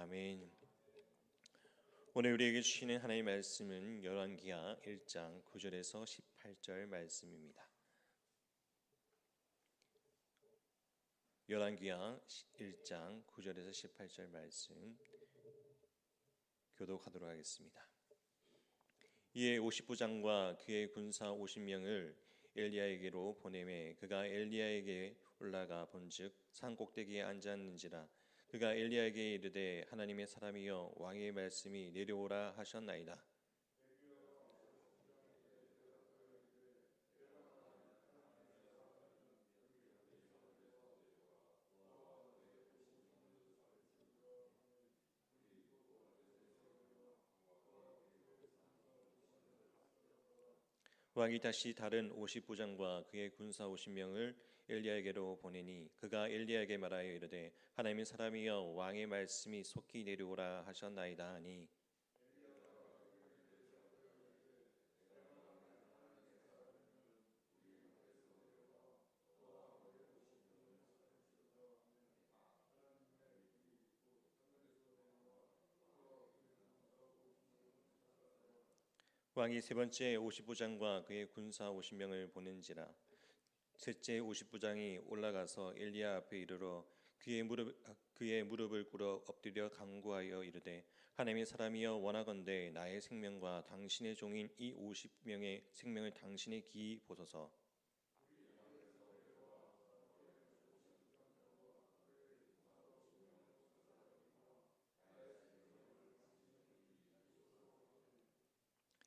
아멘. 오늘 우리에게 주시는 하나님의 말씀은 열왕기하 1장 9절에서 18절 말씀입니다. 열왕기하 1장 9절에서 18절 말씀 교독하도록 하겠습니다. 이에 50부장과 그의 군사 50명을 엘리야에게로 보내매 그가 엘리야에게 올라가 본즉 산 꼭대기에 앉았는지라. 그가 엘리야에게 이르되 하나님의 사람이여 왕의 말씀이 내려오라 하셨나이다. 왕이 다시 다른 50부장과 그의 군사 50명을 엘리야에게로 보내니 그가 엘리야에게 말하여 이르되 하나님의 사람이여 왕의 말씀이 속히 내려오라 하셨나이다 하니 왕이 세 번째 50부장과 그의 군사 50명을 보낸지라. 셋째 50부장이 올라가서 엘리야 앞에 이르러 그의 무릎을 꿇어 엎드려 간구하여 이르되 하나님의 사람이여 원하건대 나의 생명과 당신의 종인 이 50명의 생명을 당신의 기히 보소서.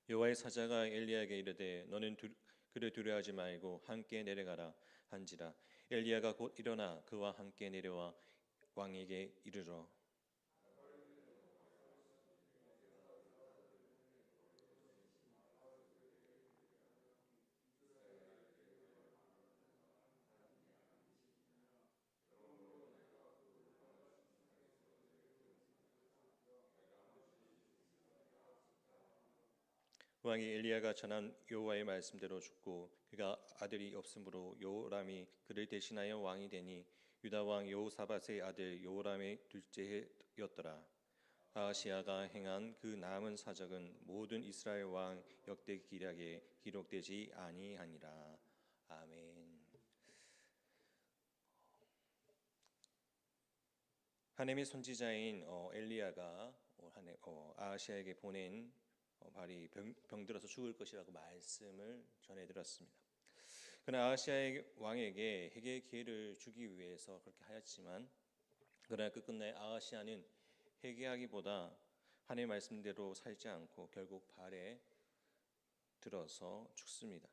여호와의 사자가 엘리야에게 이르되 너는 그를 두려워하지 말고 함께 내려가라 한지라. 엘리야가 곧 일어나 그와 함께 내려와 왕에게 이르러 왕이 엘리야가 전한 여호와의 말씀대로 죽고 그가 아들이 없으므로 요람이 그를 대신하여 왕이 되니 유다 왕 여호사밧의 아들 요람의 둘째 해였더라. 아하시야가 행한 그 남은 사적은 모든 이스라엘 왕 역대 기록에 기록되지 아니하니라. 아멘. 하나님의 선지자인 엘리야가 아하시야에게 보낸 발이 병들어서 죽을 것이라고 말씀을 전해드렸습니다. 그러나 아하시야 왕에게 회개의 기회를 주기 위해서 그렇게 하였지만 그러나 끝끝내 아하시야는 회개하기보다 하나님의 말씀대로 살지 않고 결국 발에 들어서 죽습니다.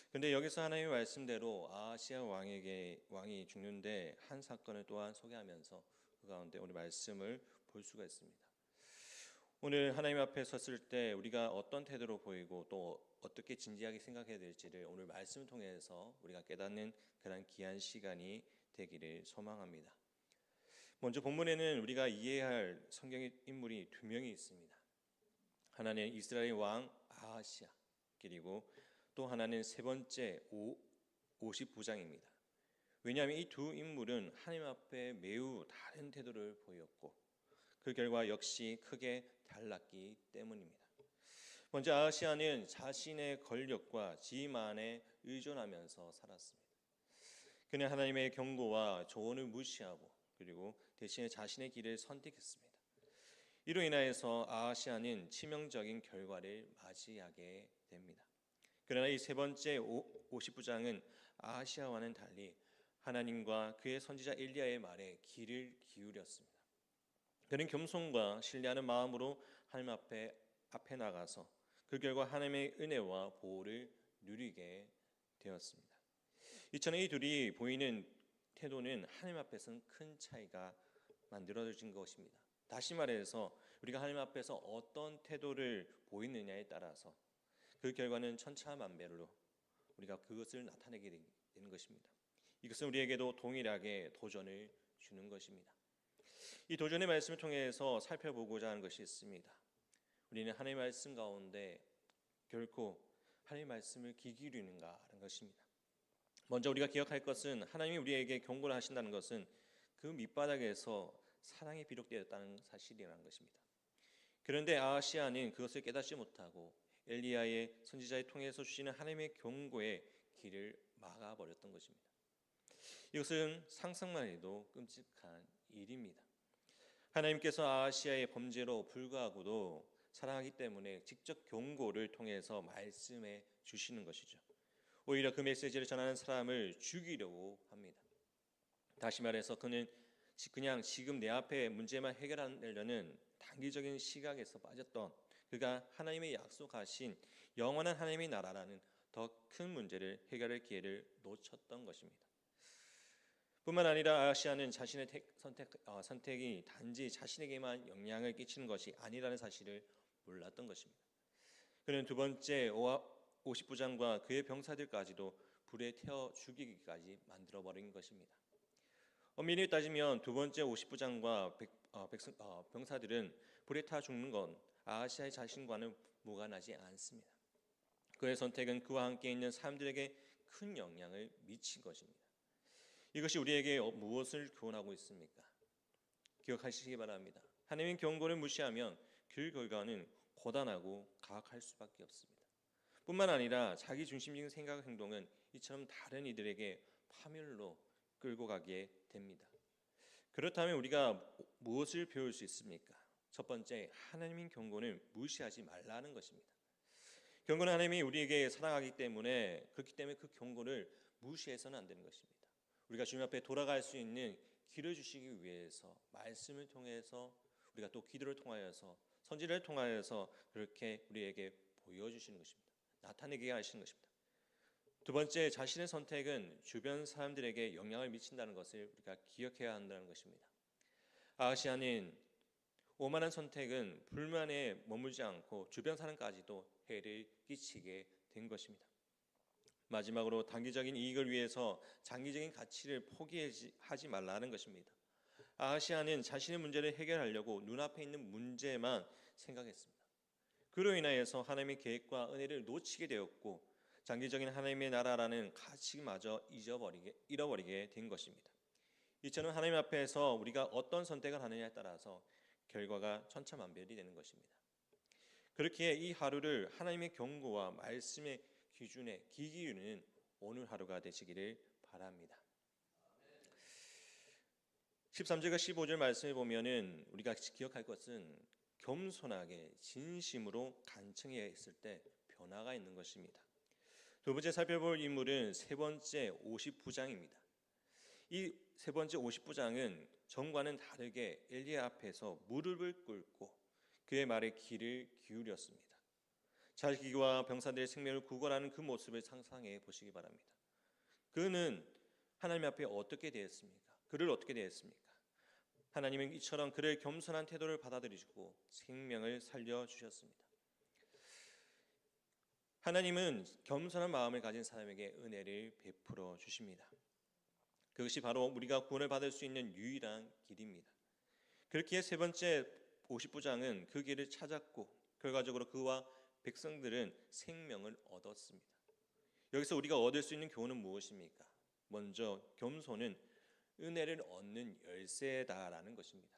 그런데 여기서 하나님의 말씀대로 아하시야 왕이 죽는데 한 사건을 또한 소개하면서 그 가운데 오늘 말씀을 볼 수가 있습니다. 오늘 하나님 앞에 섰을 때 우리가 어떤 태도로 보이고 또 어떻게 진지하게 생각해야 될지를 오늘 말씀을 통해서 우리가 깨닫는 그런 귀한 시간이 되기를 소망합니다. 먼저 본문에는 우리가 이해할 성경의 인물이 두 명이 있습니다. 하나는 이스라엘 왕 아하시야, 그리고 또 하나는 세 번째 50부장입니다. 왜냐하면 이 두 인물은 하나님 앞에 매우 다른 태도를 보였고 그 결과 역시 크게 달랐기 때문입니다. 먼저 아하시야는 자신의 권력과 지만에 의존하면서 살았습니다. 그는 하나님의 경고와 조언을 무시하고 그리고 대신에 자신의 길을 선택했습니다. 이로 인하여서 아하시야는 치명적인 결과를 맞이하게 됩니다. 그러나 이 세 번째 50부장은 아하시야와는 달리 하나님과 그의 선지자 엘리야의 말에 귀를 기울였습니다. 그는 겸손과 신뢰하는 마음으로 하나님 앞에 나가서 그 결과 하나님의 은혜와 보호를 누리게 되었습니다. 이처럼 이 둘이 보이는 태도는 하나님 앞에서는 큰 차이가 만들어진 것입니다. 다시 말해서 우리가 하나님 앞에서 어떤 태도를 보이느냐에 따라서 그 결과는 천차만별로 우리가 그것을 나타내게 되는 것입니다. 이것은 우리에게도 동일하게 도전을 주는 것입니다. 이 도전의 말씀을 통해서 살펴보고자 하는 것이 있습니다. 우리는 하나님의 말씀 가운데 결코 하나님의 말씀을 귀 기울이는가 하는 것입니다. 먼저 우리가 기억할 것은 하나님이 우리에게 경고를 하신다는 것은 그 밑바닥에서 사랑이 비록되었다는 사실이라는 것입니다. 그런데 아하시아는 그것을 깨닫지 못하고 엘리야의 선지자를 통해서 주시는 하나님의 경고의 길을 막아버렸던 것입니다. 이것은 상상만 해도 끔찍한 일입니다. 하나님께서 아하시아의 범죄로 불구하고도 사랑하기 때문에 직접 경고를 통해서 말씀해 주시는 것이죠. 오히려 그 메시지를 전하는 사람을 죽이려고 합니다. 다시 말해서 그는 그냥 지금 내 앞에 문제만 해결하려는 단기적인 시각에서 빠졌던 그가 하나님의 약속하신 영원한 하나님의 나라라는 더 큰 문제를 해결할 기회를 놓쳤던 것입니다. 뿐만 아니라 아하시아는 자신의 선택이 단지 자신에게만 영향을 끼치는 것이 아니라는 사실을 몰랐던 것입니다. 그는 두 번째 50부장과 그의 병사들까지도 불에 태워 죽이기까지 만들어버린 것입니다. 엄밀히 따지면 두 번째 50부장과 병사들은 불에 타 죽는 건 아하시아의 자신과는 무관하지 않습니다. 그의 선택은 그와 함께 있는 사람들에게 큰 영향을 미친 것입니다. 이것이 우리에게 무엇을 교훈하고 있습니까? 기억하시기 바랍니다. 하나님의 경고를 무시하면 그 결과는 고단하고 가혹할 수밖에 없습니다. 뿐만 아니라 자기 중심적인 생각 행동은 이처럼 다른 이들에게 파멸로 끌고 가게 됩니다. 그렇다면 우리가 무엇을 배울 수 있습니까? 첫 번째, 하나님의 경고는 무시하지 말라는 것입니다. 경고는 하나님이 우리에게 사랑하기 때문에 그렇기 때문에 그 경고를 무시해서는 안 되는 것입니다. 우리가 주님 앞에 돌아갈 수 있는 길을 주시기 위해서 말씀을 통해서 우리가 또 기도를 통하여서 선지를 통하여서 그렇게 우리에게 보여주시는 것입니다. 나타내게 하시는 것입니다. 두 번째, 자신의 선택은 주변 사람들에게 영향을 미친다는 것을 우리가 기억해야 한다는 것입니다. 아하시아는 오만한 선택은 불만에 머물지 않고 주변 사람까지도 해를 끼치게 된 것입니다. 마지막으로 단기적인 이익을 위해서 장기적인 가치를 포기하지 말라는 것입니다. 아하시아는 자신의 문제를 해결하려고 눈앞에 있는 문제만 생각했습니다. 그로 인하여서 하나님의 계획과 은혜를 놓치게 되었고 장기적인 하나님의 나라라는 가치마저 잃어버리게 된 것입니다. 이처럼 하나님 앞에서 우리가 어떤 선택을 하느냐에 따라서 결과가 천차만별이 되는 것입니다. 그렇기에 이 하루를 하나님의 경고와 말씀의 기준에 귀 기울이는 오늘 하루가 되시기를 바랍니다. 13절과 15절 말씀을 보면은 우리가 기억할 것은 겸손하게 진심으로 간청해야 했을 때 변화가 있는 것입니다. 두 번째 살펴볼 인물은 세 번째 50부장입니다. 이 세 번째 50부장은 전과는 다르게 엘리야 앞에서 무릎을 꿇고 그의 말에 귀를 기울였습니다. 자기와 병사들의 생명을 구걸하는 그 모습을 상상해 보시기 바랍니다. 그는 하나님 앞에 어떻게 대했습니까? 그를 어떻게 대했습니까? 하나님은 이처럼 그를 겸손한 태도를 받아들이시고 생명을 살려주셨습니다. 하나님은 겸손한 마음을 가진 사람에게 은혜를 베풀어 주십니다. 그것이 바로 우리가 구원을 받을 수 있는 유일한 길입니다. 그렇기에 세 번째 50부장은 그 길을 찾았고 결과적으로 그와 백성들은 생명을 얻었습니다. 여기서 우리가 얻을 수 있는 교훈은 무엇입니까? 먼저 겸손은 은혜를 얻는 열쇠다라는 것입니다.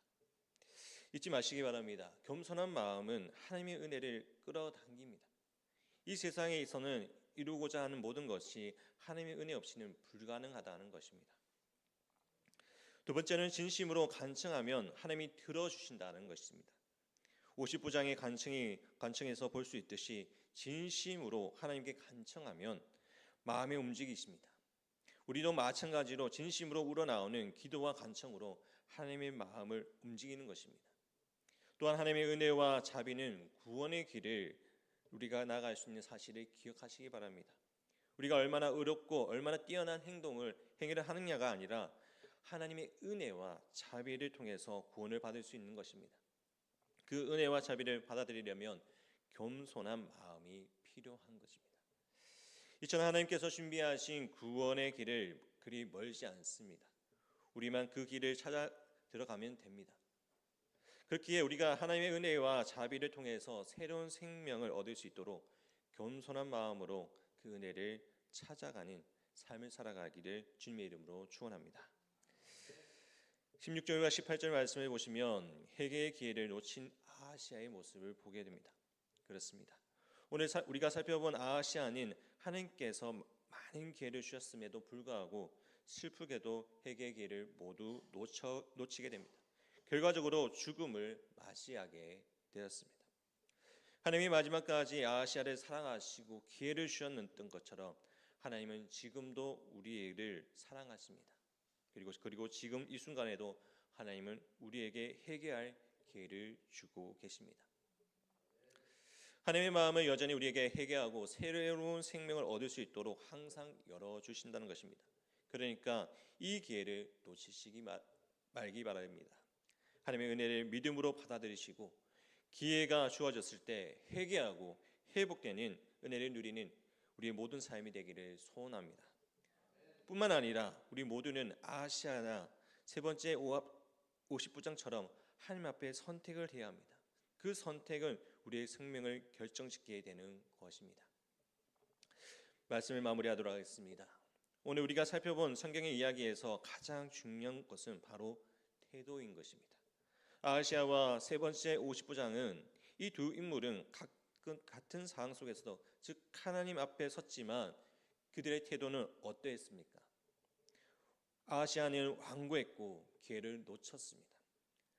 잊지 마시기 바랍니다. 겸손한 마음은 하나님의 은혜를 끌어당깁니다. 이 세상에서는 이루고자 하는 모든 것이 하나님의 은혜 없이는 불가능하다는 것입니다. 두 번째는 진심으로 간청하면 하나님이 들어주신다는 것입니다. 50부장의 간청에서 볼 수 있듯이 진심으로 하나님께 간청하면 마음이 움직이십니다. 우리도 마찬가지로 진심으로 우러나오는 기도와 간청으로 하나님의 마음을 움직이는 것입니다. 또한 하나님의 은혜와 자비는 구원의 길을 우리가 나아갈 수 있는 사실을 기억하시기 바랍니다. 우리가 얼마나 의롭고 얼마나 뛰어난 행위를 하느냐가 아니라 하나님의 은혜와 자비를 통해서 구원을 받을 수 있는 것입니다. 그 은혜와 자비를 받아들이려면 겸손한 마음이 필요한 것입니다. 이처럼 하나님께서 준비하신 구원의 길을 그리 멀지 않습니다. 우리만 그 길을 찾아 들어가면 됩니다. 그렇기에 우리가 하나님의 은혜와 자비를 통해서 새로운 생명을 얻을 수 있도록 겸손한 마음으로 그 은혜를 찾아가는 삶을 살아가기를 주님의 이름으로 축원합니다. 16절과 18절 말씀을 보시면 회개의 기회를 놓친 아하시아의 모습을 보게 됩니다. 그렇습니다. 오늘 우리가 살펴본 아하시아는 하나님께서 많은 기회를 주셨음에도 불구하고 슬프게도 회개의 기회를 모두 놓치게 됩니다. 결과적으로 죽음을 맞이하게 되었습니다. 하나님이 마지막까지 아하시아를 사랑하시고 기회를 주셨던 것처럼 하나님은 지금도 우리를 사랑하십니다. 그리고 지금 이 순간에도 하나님은 우리에게 회개할 기회를 주고 계십니다. 하나님의 마음은 여전히 우리에게 회개하고 새로운 생명을 얻을 수 있도록 항상 열어주신다는 것입니다. 그러니까 이 기회를 놓치시기 말기 바랍니다. 하나님의 은혜를 믿음으로 받아들이시고 기회가 주어졌을 때 회개하고 회복되는 은혜를 누리는 우리의 모든 삶이 되기를 소원합니다. 뿐만 아니라 우리 모두는 아하시아나 세 번째 50부장처럼 하나님 앞에 선택을 해야 합니다. 그 선택은 우리의 생명을 결정짓게 되는 것입니다. 말씀을 마무리하도록 하겠습니다. 오늘 우리가 살펴본 성경의 이야기에서 가장 중요한 것은 바로 태도인 것입니다. 아하시아와 세 번째 50부장은 이 두 인물은 같은 상황 속에서도 즉 하나님 앞에 섰지만 그들의 태도는 어떠했습니까? 아하시아는 완고했고 기회를 놓쳤습니다.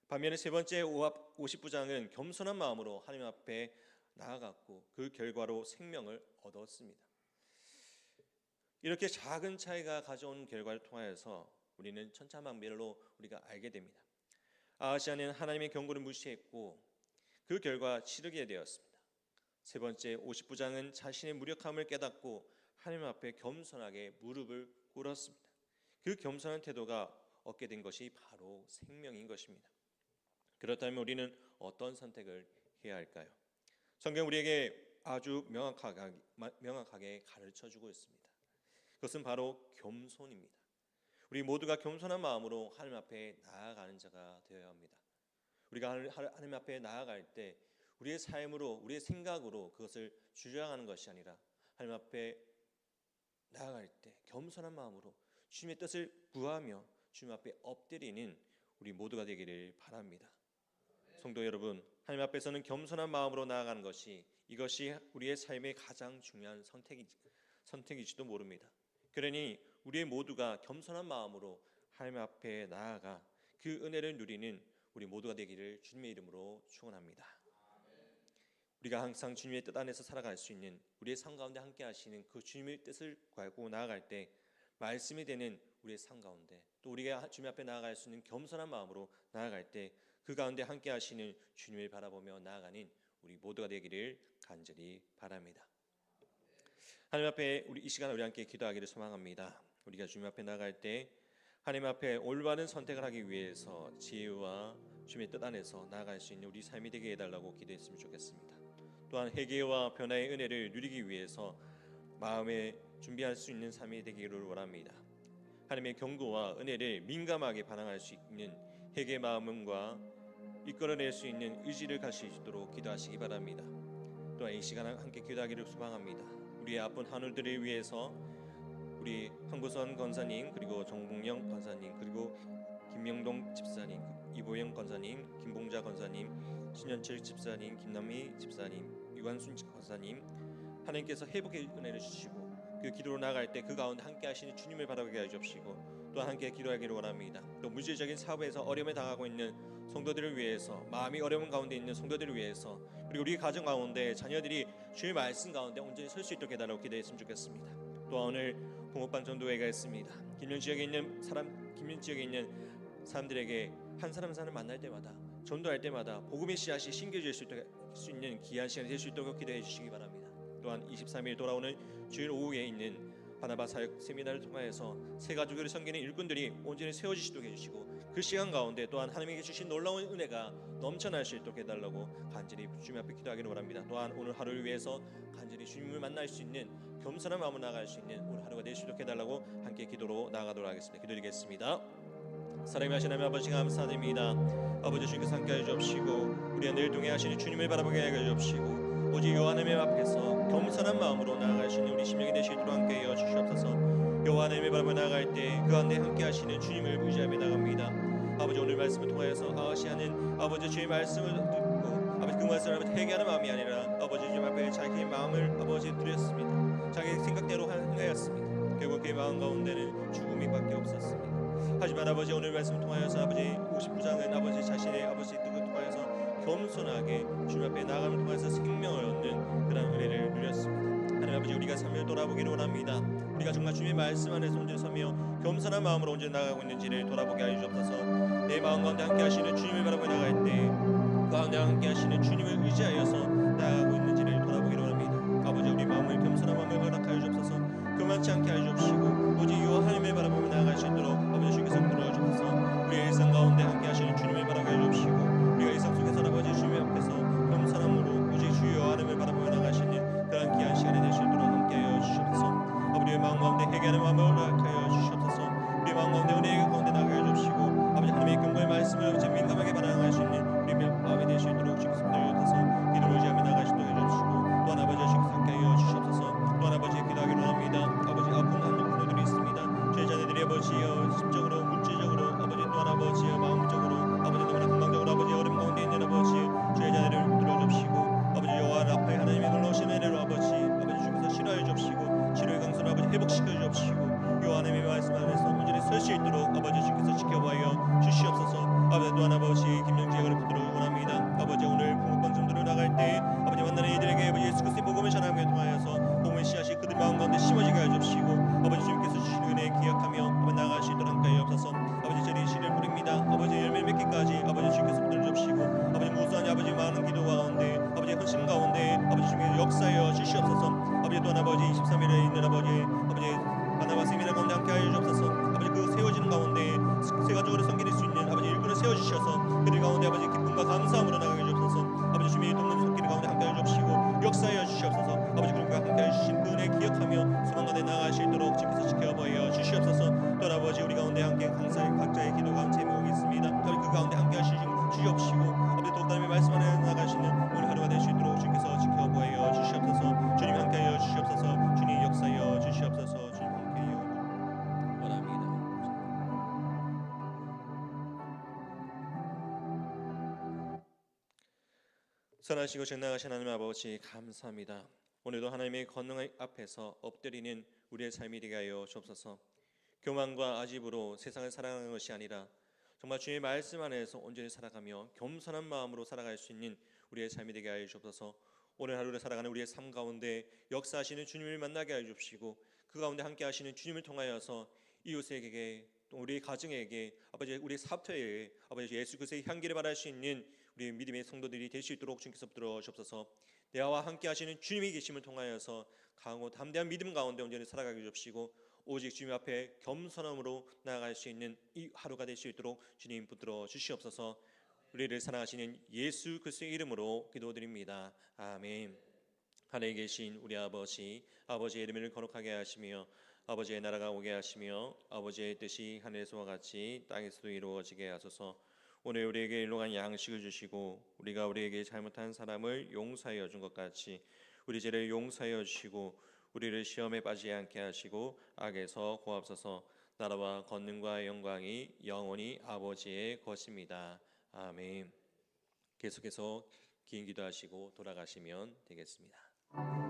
반면에 세 번째 50부장은 겸손한 마음으로 하나님 앞에 나아갔고 그 결과로 생명을 얻었습니다. 이렇게 작은 차이가 가져온 결과를 통하여서 우리는 천차만별로 우리가 알게 됩니다. 아하시아는 하나님의 경고를 무시했고 그 결과 치르게 되었습니다. 세 번째 50부장은 자신의 무력함을 깨닫고 하나님 앞에 겸손하게 무릎을 꿇었습니다. 그 겸손한 태도가 얻게 된 것이 바로 생명인 것입니다. 그렇다면 우리는 어떤 선택을 해야 할까요? 성경 우리에게 아주 명확하게 가르쳐주고 있습니다. 그것은 바로 겸손입니다. 우리 모두가 겸손한 마음으로 하나님 앞에 나아가는 자가 되어야 합니다. 우리가 하나님 앞에 나아갈 때 우리의 삶으로 우리의 생각으로 그것을 주장하는 것이 아니라 하나님 앞에 나아갈 때 겸손한 마음으로 주님의 뜻을 구하며 주님 앞에 엎드리는 우리 모두가 되기를 바랍니다. 성도 여러분, 하나님 앞에서는 겸손한 마음으로 나아가는 이것이 우리의 삶의 가장 중요한 선택일지도 모릅니다. 그러니 우리 모두가 겸손한 마음으로 하나님 앞에 나아가 그 은혜를 누리는 우리 모두가 되기를 주님의 이름으로 축원합니다. 우리가 항상 주님의 뜻 안에서 살아갈 수 있는 우리의 삶 가운데 함께 하시는 그 주님의 뜻을 구하고 나아갈 때 말씀이 되는 우리의 삶 가운데 또 우리가 주님 앞에 나아갈 수 있는 겸손한 마음으로 나아갈 때 그 가운데 함께 하시는 주님을 바라보며 나아가는 우리 모두가 되기를 간절히 바랍니다. 하나님 앞에 우리 이 시간 우리 함께 기도하기를 소망합니다. 우리가 주님 앞에 나아갈 때 하나님 앞에 올바른 선택을 하기 위해서 지혜와 주님의 뜻 안에서 나아갈 수 있는 우리 삶이 되게 해달라고 기도했으면 좋겠습니다. 또한 회개와 변화의 은혜를 누리기 위해서 마음에 준비할 수 있는 삶이 되기를 원합니다. 하나님의 경고와 은혜를 민감하게 반응할 수 있는 회개의 마음과 이끌어낼 수 있는 의지를 가질 수 있도록 기도하시기 바랍니다. 또한 이 시간 함께 기도하기를 소망합니다. 우리의 아픈 하늘들을 위해서 우리 황보선 권사님 그리고 정봉영 권사님 그리고 김명동 집사님 이보영 권사님 김봉자 권사님 신현철 집사님 김남희 집사님 유관순 권사님 하나님께서 회복의 은혜를 주시고 그 기도로 나아갈 때 그 가운데 함께 하시는 주님을 바라보게 해 주시고 또 함께 기도하기를 원합니다. 또 물질적인 사업에서 어려움에 당하고 있는 성도들을 위해서 마음이 어려운 가운데 있는 성도들을 위해서 그리고 우리 가정 가운데 자녀들이 주의 말씀 가운데 온전히 설 수 있도록 해달라고 기도했으면 좋겠습니다. 또 오늘 붕어빵 전도회가 있습니다. 김천 지역에 있는 사람들에게 한 사람 만날 때마다 전도할 때마다 복음의 씨앗이 심겨질 수 있는 귀한 시간이 될 수 있도록 기도해 주시기 바랍니다. 또한 23일 돌아오는 주일 오후에 있는 바나바 사역 세미나를 통하여서 새 가족을 섬기는 일꾼들이 온전히 세워지시도록 해주시고 그 시간 가운데 또한 하나님께 주신 놀라운 은혜가 넘쳐날 수 있도록 해달라고 간절히 주님 앞에 기도하기를 원합니다. 또한 오늘 하루를 위해서 간절히 주님을 만날 수 있는 겸손한 마음으로 나아갈 수 있는 오늘 하루가 될 수 있도록 해달라고 함께 기도로 나아가도록 하겠습니다. 기도드리겠습니다. 사랑이 하시는 하나님 아버지 감사드립니다. 아버지 주님께서 함께해 주옵시고 우리가 늘 동행하시는 주님을 바라보게 해 주옵시고 오직 여호와 하나님 앞에서 겸손한 마음으로 나아갈 수 있는 우리 심령이 되시도록 함께해 주시옵소서. 여호와 하나님을 바라보며 나아갈 때 그 안에 함께 하시는 주님을 의지하며 나갑니다. 아버지 오늘 말씀을 통하여서 아시아는 아버지 주의 말씀을 듣고 아버지 그 말씀을 아버지 회개하는 마음이 아니라 아버지 주님 앞에 자기의 마음을 아버지 드렸습니다. 자기 생각대로 행하였습니다. 결국 그의 마음 가운데는 죽음이밖에 없었습니다. 하지만 아버지 오늘 말씀 통하여서 아버지 59장은 아버지 자신의 아버지 뜻을 통하여서 겸손하게 주님 앞에 나아감을 통해서 생명을 얻는 그런 은혜를 누렸습니다. 하나님 아버지 우리가 삶을 돌아보기를 원합니다. 우리가 정말 주님의 말씀 안에서 온전히 서며 겸손한 마음으로 온전히 나아가고 있는지를 돌아보게 하여 주옵소서. 내 마음 가운데 함께 하시는 주님을 바라보며 나아갈 때 그 가운데 함께 하시는 주님을 의지하여서 나아가고 있는지를 돌아보기를 원합니다. 아버지 우리 마음을 겸손한 마음을 허락하여 주옵소서. 교만치 않게 하여 주옵시고 오직 이 하나님을 바라보며 나아갈 수 있도록 아버지 주께서 붙들어 주옵소서. 우리의 일상 가운데 함께 하시는 주님을 바라보게 하여 주옵시고 우리가 일상 속에서 아버지 주님 앞에서 겸손함으로 오직 주의 하나님을 바라보며 나아가시는 그런 귀한 시간이 될 수 있도록 함께하여 주시옵소서. 아버지의 마음 가운데 회개하는 마음을 허락하여 주시옵소서. 우리의 마음 가운데 은혜의 가운데 나아가여 주옵시고 아버지 하나님의 경고의 말씀을 민감하게 반응할 수 있는 우리 마음이 될 수 있도록 주께서 붙들어주셔서 기도를 의지하며 나아갈 수 있도록 해주시고 또한 아버지 주께서 함께하여 주시옵소서. 또한 아버지 기도하기로 합니다. 아버지 아픈 한국 부모들이 있습니다. 저희 자녀들이 아버지여 심적으로 물질적으로 아버지 또한 아버지여 마음적으로 아버지 너무나 건강적으로 아버지 어려움 가운데 있는 아버지 저희 자녀들을 붙들어 주시고 아버지 여호와 라파의 하나님의 놀라우신 은혜로 아버지 주께서 치료하여 주시고 치료의 강소를 아버지 회복시켜 주시고 여호와 하나님의 말씀 안에서 온전히 설 수 있도록 아버지 주께서 지켜봐여 주시옵소서. 아버지 또한 아버지 김영재 여를 붙들어 원합니다. 아버지 오늘 붕어빵점들을 나갈 때 아버지 만나는 이들에게 아버지 예수 그리스도의 복음을 전하며 통하여서 복음의 씨앗이 그들 마음 가운데 심어지게 하여 주시고 아버지 주님께서 주시는 은혜 기억하며 아버지 나아갈 수 있도록 함께 하옵소서. 아버지 저리 씨를 뿌립니다. 아버지 열매를 맺기까지 아버지 주께서 붙들어 주시고 아버지 무수한 아버지 많은 기도 가운데 아버지 헌신 가운데 아버지 주님께서 역사하여 주시옵소서. 아버지 또한 아버지 23일에 있는 아버지 바나바 세미나 가운데 함께 하여 주옵소서. 아버지 그 세워지는 가운데 세가족으로 섬길 수 있는 아버지 일꾼을 세워주셔서 그들 가운데 아버지 기쁨과 감사함으로 나가게 주옵소서. 아버지 주님이 돕는 손길 가운데 함께 하여 주옵시고 역사하여 주시옵소서. 아버지 그들과 함께 하여 주신 그 은혜 기억하며 소망 가운데 나아갈 수 있도록 주께서 지켜보여 주시옵소서. 또 아버지 우리 가운데 함께 각자의 기도 가운데 제목이 있습니다. 그 가운데 함께 주시옵시고 아버지 또 하나님의 말씀 안에 나가시는 오늘 하루가 될 수 있도록 주께서 지켜보여 주시옵소서. 주님 함께 하여 주시옵소서. 주님 역사하여 주시옵소서. 주님 함께 하여 원합니다. 선하시고 전능하신 하나님 아버지 감사합니다. 오늘도 하나님의 권능 앞에서 엎드리는 우리의 삶이 되게 하여 주옵소서. 교만과 아집으로 세상을 살아가는 것이 아니라 정말 주의 말씀 안에서 온전히 살아가며 겸손한 마음으로 살아갈 수 있는 우리의 삶이 되게 하여 주옵소서. 오늘 하루를 살아가는 우리의 삶 가운데 역사하시는 주님을 만나게 하여 주시고 그 가운데 함께 하시는 주님을 통하여서 이웃에게 또 우리 가정에게 아버지 우리 사토에 아버지 예수 그리스도의 향기를 발할 수 있는 우리 믿음의 성도들이 될 수 있도록 주님께서 붙들어 주옵소서. 내와 함께 하시는 주님이 계심을 통하여서 강하고 담대한 믿음 가운데 온전히 살아가게 주옵시고 오직 주님 앞에 겸손함으로 나아갈 수 있는 이 하루가 될 수 있도록 주님 붙들어 주시옵소서. 우리를 사랑하시는 예수 그리스도의 이름으로 기도드립니다. 아멘. 하늘에 계신 우리 아버지의 이름을 거룩하게 하시며 아버지의 나라가 오게 하시며 아버지의 뜻이 하늘에서와 같이 땅에서도 이루어지게 하소서. 오늘 우리에게 일용할 양식을 주시고 우리가 우리에게 잘못한 사람을 용서하여 준 것 같이 우리 죄를 용서하여 주시고 우리를 시험에 빠지지 않게 하시고 악에서 구하옵소서. 나라와 권능과 영광이 영원히 아버지의 것입니다. 아멘. 계속해서 긴 기도하시고 돌아가시면 되겠습니다.